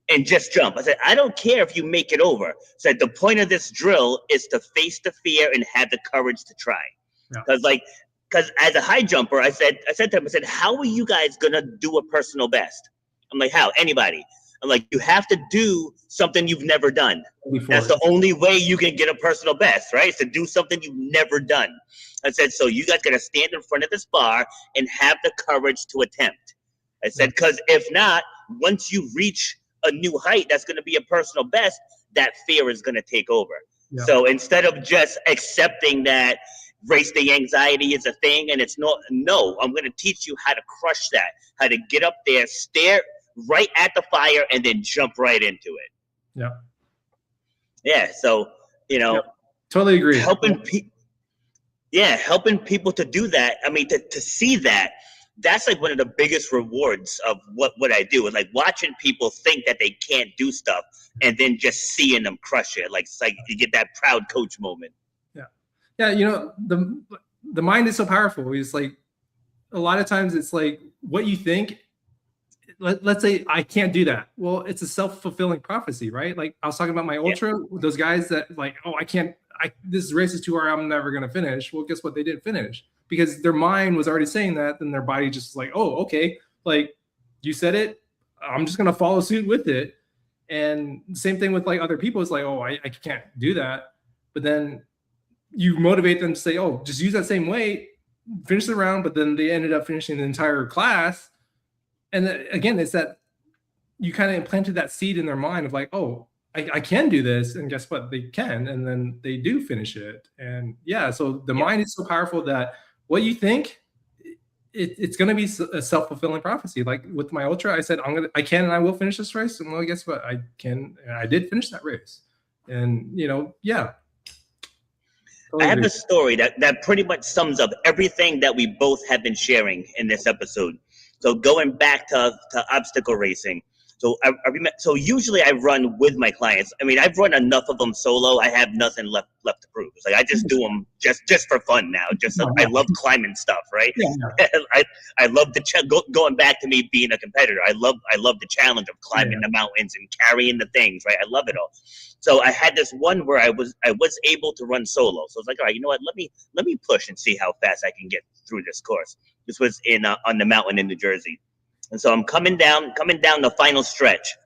and just jump. I said, I don't care if you make it over. I said, the point of this drill is to face the fear and have the courage to try. Because as a high jumper, I said to him, I said, how are you guys going to do a personal best? I'm like, how? Anybody. I'm like, you have to do something you've never done. That's the only way you can get a personal best, right? Is to do something you've never done. I said, so you guys got to stand in front of this bar and have the courage to attempt. I said, because if not, once you reach a new height that's going to be a personal best, that fear is going to take over. Yeah. So instead of just accepting that race day anxiety is a thing and it's not, no, I'm going to teach you how to crush that, how to get up there, stare right at the fire, and then jump right into it. Yeah. Yeah. So, totally agree. Helping people to do that. I mean, to see that, that's like one of the biggest rewards of what I do, is like watching people think that they can't do stuff and then just seeing them crush it. Like, it's like you get that proud coach moment. Yeah. Yeah. The mind is so powerful. It's like, a lot of times it's like what you think. Let's say I can't do that. Well, it's a self-fulfilling prophecy, right? Like I was talking about my ultra, those guys that like, oh, this race is too hard, I'm never going to finish. Well, guess what? They didn't finish because their mind was already saying that. Then their body just like, oh, okay. Like you said it, I'm just going to follow suit with it. And same thing with like other people. It's like, oh, I can't do that. But then you motivate them to say, oh, just use that same weight, finish the round. But then they ended up finishing the entire class. And then, again, it's that you kind of implanted that seed in their mind of like, oh, I can do this. And guess what? They can. And then they do finish it. And yeah, so the mind is so powerful that what you think, it's going to be a self-fulfilling prophecy. Like with my ultra, I said, I can and I will finish this race. And well, guess what? I can. And I did finish that race. And, yeah. Totally. I have a story that pretty much sums up everything that we both have been sharing in this episode. So going back to obstacle racing. So I remember, so usually I run with my clients. I mean, I've run enough of them solo. I have nothing left to prove. It's like I just do them just for fun now. I love climbing stuff, right? Yeah. I love going back to me being a competitor. I love the challenge of climbing the mountains and carrying the things, right? I love it all. So I had this one where I was able to run solo. So I was like, all right, you know what? Let me push and see how fast I can get through this course. This was on the mountain in New Jersey. And so I'm coming down the final stretch,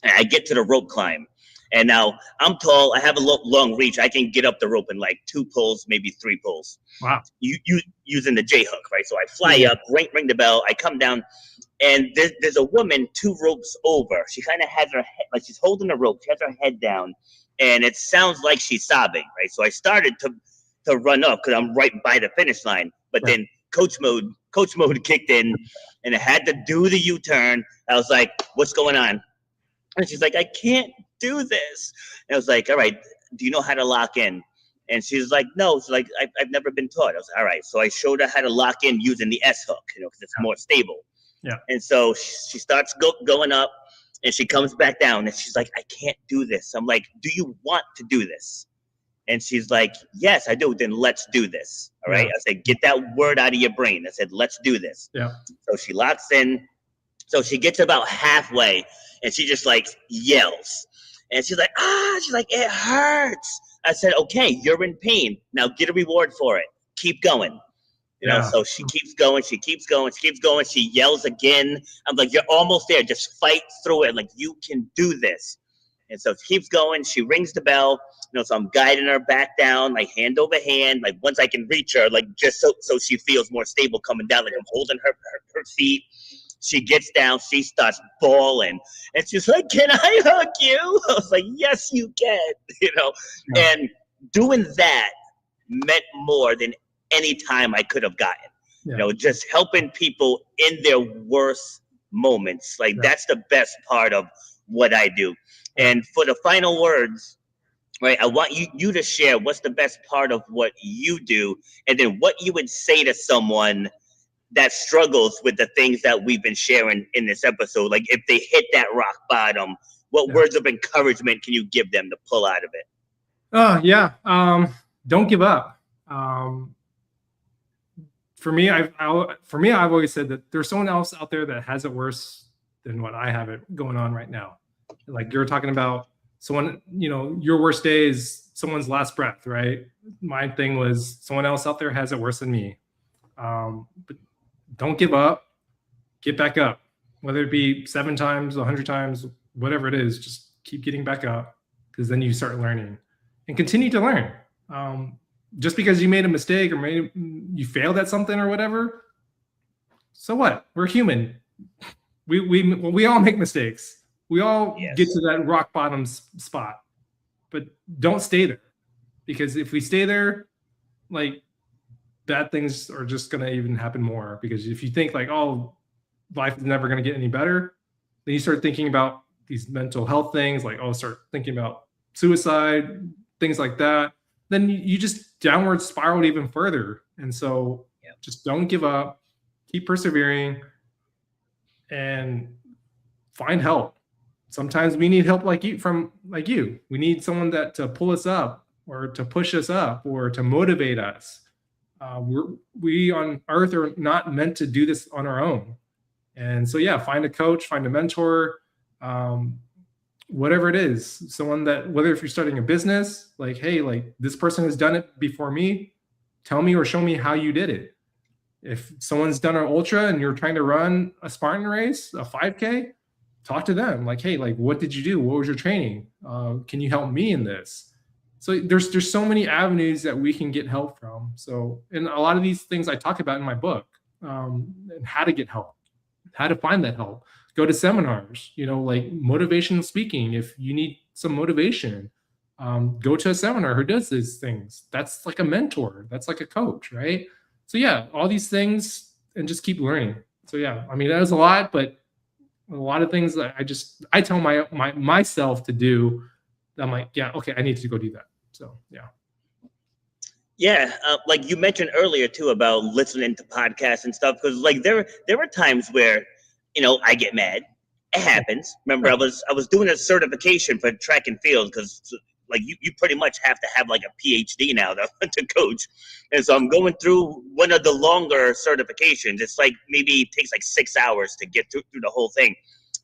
and I get to the rope climb. And now I'm tall. I have a long reach. I can get up the rope in like 2 pulls, maybe 3 pulls. Wow. You using the J hook, right? So I fly up, ring the bell. I come down, and there's a woman 2 ropes over. She kind of has her head, like she's holding the rope. She has her head down, and it sounds like she's sobbing, right? So I started to run up because I'm right by the finish line, but then coach mode kicked in, and I had to do the U-turn. I was like, what's going on? And she's like, I can't do this. And I was like, all right, do you know how to lock in? And she's like, no. She's like, I've never been taught. I was like, all right. So I showed her how to lock in using the S hook, because it's more stable. Yeah. And so she starts going up, and she comes back down, and she's like, I can't do this. I'm like, do you want to do this? And she's like, yes, I do. Then let's do this. All right. I said, get that word out of your brain. I said, let's do this. Yeah. So she locks in. So she gets about halfway, and she just like yells. And she's like, it hurts. I said, okay, you're in pain. Now get a reward for it. Keep going. So she keeps going. She keeps going. She keeps going. She yells again. I'm like, you're almost there. Just fight through it. Like, you can do this. And so she keeps going. She rings the bell. So I'm guiding her back down, like hand over hand. Like once I can reach her, like just so she feels more stable coming down. Like I'm holding her feet. She gets down. She starts bawling, and she's like, "Can I hug you?" I was like, "Yes, you can." And doing that meant more than any time I could have gotten. Just helping people in their worst moments. Like that's the best part of what I do. And for the final words, right, I want you to share what's the best part of what you do, and then what you would say to someone that struggles with the things that we've been sharing in this episode. Like if they hit that rock bottom, what words of encouragement can you give them to pull out of it? Don't give up. For me, I've always said that there's someone else out there that has it worse than what I have it going on right now. Like you're talking about someone, your worst day is someone's last breath, right? My thing was someone else out there has it worse than me. But don't give up. Get back up. Whether it be 7 times, 100 times, whatever it is, just keep getting back up, because then you start learning and continue to learn. Just because you made a mistake or you failed at something or whatever, so what? We're human. We all make mistakes. We all get to that rock bottom spot, but don't stay there, because if we stay there, like, bad things are just going to even happen more. Because if you think like, oh, life is never going to get any better, then you start thinking about these mental health things, like, oh, start thinking about suicide, things like that. Then you just downward spiraled even further. And so just don't give up, keep persevering, and find help. Sometimes we need help like you. We need someone to pull us up, or to push us up, or to motivate us. We on earth are not meant to do this on our own. And so, find a coach, find a mentor, whatever it is, someone that, whether if you're starting a business, like, hey, like this person has done it before me, tell me or show me how you did it. If someone's done an ultra and you're trying to run a Spartan race, a 5K, talk to them. Like, hey, like, what did you do? What was your training? Can you help me in this? So there's so many avenues that we can get help from. So, and a lot of these things I talk about in my book, and how to get help, how to find that help. Go to seminars, like motivational speaking. If you need some motivation, go to a seminar who does these things. That's like a mentor. That's like a coach, right? So all these things, and just keep learning. So I mean, that was a lot, but a lot of things that I tell myself to do. I'm like, okay, I need to go do that. So like you mentioned earlier too about listening to podcasts and stuff, because like there were times where I get mad. It happens. Remember, I was doing a certification for track and field, because like you pretty much have to have like a PhD now to coach, and so I'm going through one of the longer certifications. It's like maybe it takes like 6 hours to get through the whole thing.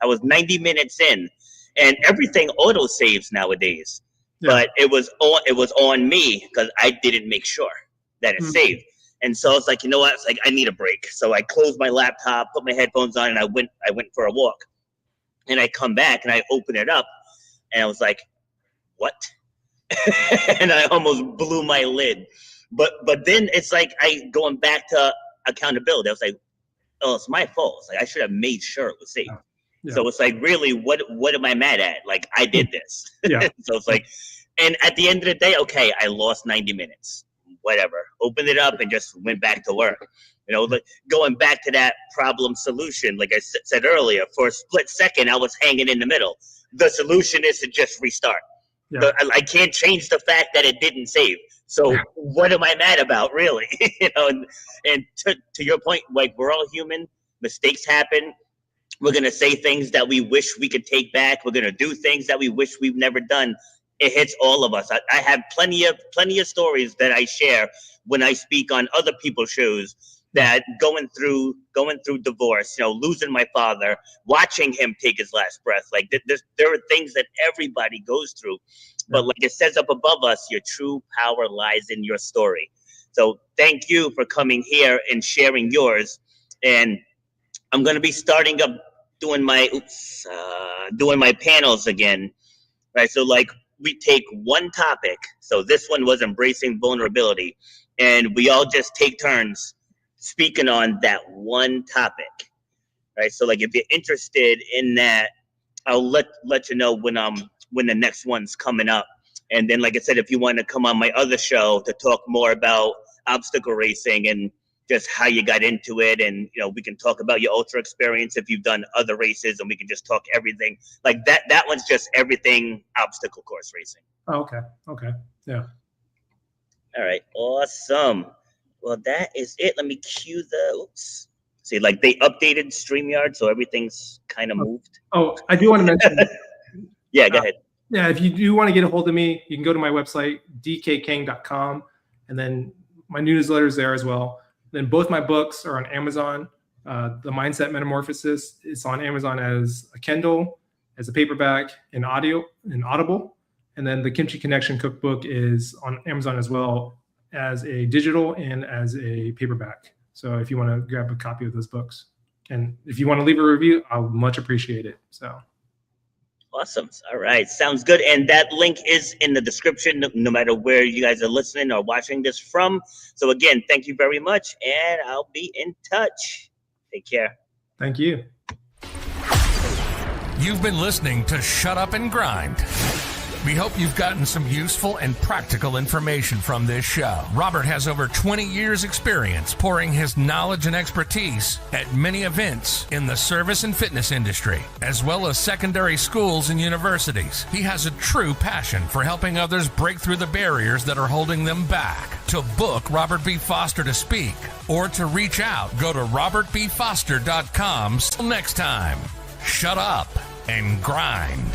I was 90 minutes in. And everything auto saves nowadays, but it was on me because I didn't make sure that it saved. And so it's like, you know what? It's like, I need a break. So I closed my laptop, put my headphones on, and I went for a walk. And I come back and I open it up, and I was like, what? And I almost blew my lid. But then it's like going back to accountability. I was like, oh, it's my fault. It's like I should have made sure it was safe. So it's like, really, what am I mad at? Like, I did this. So it's like, and at the end of the day, okay, I lost 90 minutes. Whatever. Opened it up and just went back to work. Like going back to that problem solution, like I said earlier, for a split second, I was hanging in the middle. The solution is to just restart. I can't change the fact that it didn't save. So what am I mad about, really? And to your point, like, we're all human. Mistakes happen. We're going to say things that we wish we could take back. We're going to do things that we wish we've never done. It hits all of us. I have plenty of stories that I share when I speak on other people's shows, that going through divorce, losing my father, watching him take his last breath. Like there are things that everybody goes through. But like it says up above us, your true power lies in your story. So thank you for coming here and sharing yours. And I'm going to be starting up doing my panels again, right? So like we take one topic. So this one was embracing vulnerability, and we all just take turns speaking on that one topic, right? So like if you're interested in that, I'll let you know when the next one's coming up. And then, like I said, if you want to come on my other show to talk more about obstacle racing and just how you got into it, and we can talk about your ultra experience if you've done other races, and we can just talk everything like that. That one's just everything obstacle course racing. Oh, okay, yeah. All right, awesome. Well, that is it. Let me cue the see, like they updated StreamYard, so everything's kind of moved. Oh, I do want to mention. Yeah, go ahead. Yeah, if you do want to get a hold of me, you can go to my website, dkkang.com, and then my newsletter is there as well. Then both my books are on Amazon. The Mindset Metamorphosis is on Amazon as a Kindle, as a paperback, and Audible. And then the Kimchi Connection Cookbook is on Amazon as well as a digital and as a paperback. So if you want to grab a copy of those books, and if you want to leave a review, I'll much appreciate it. So. Awesome. All right. Sounds good. And that link is in the description, no matter where you guys are listening or watching this from. So again, thank you very much, and I'll be in touch. Take care. Thank you. You've been listening to Shut Up and Grind. We hope you've gotten some useful and practical information from this show. Robert has over 20 years experience pouring his knowledge and expertise at many events in the service and fitness industry, as well as secondary schools and universities. He has a true passion for helping others break through the barriers that are holding them back. To book Robert B. Foster to speak or to reach out, go to robertbfoster.com. Till next time, shut up and grind.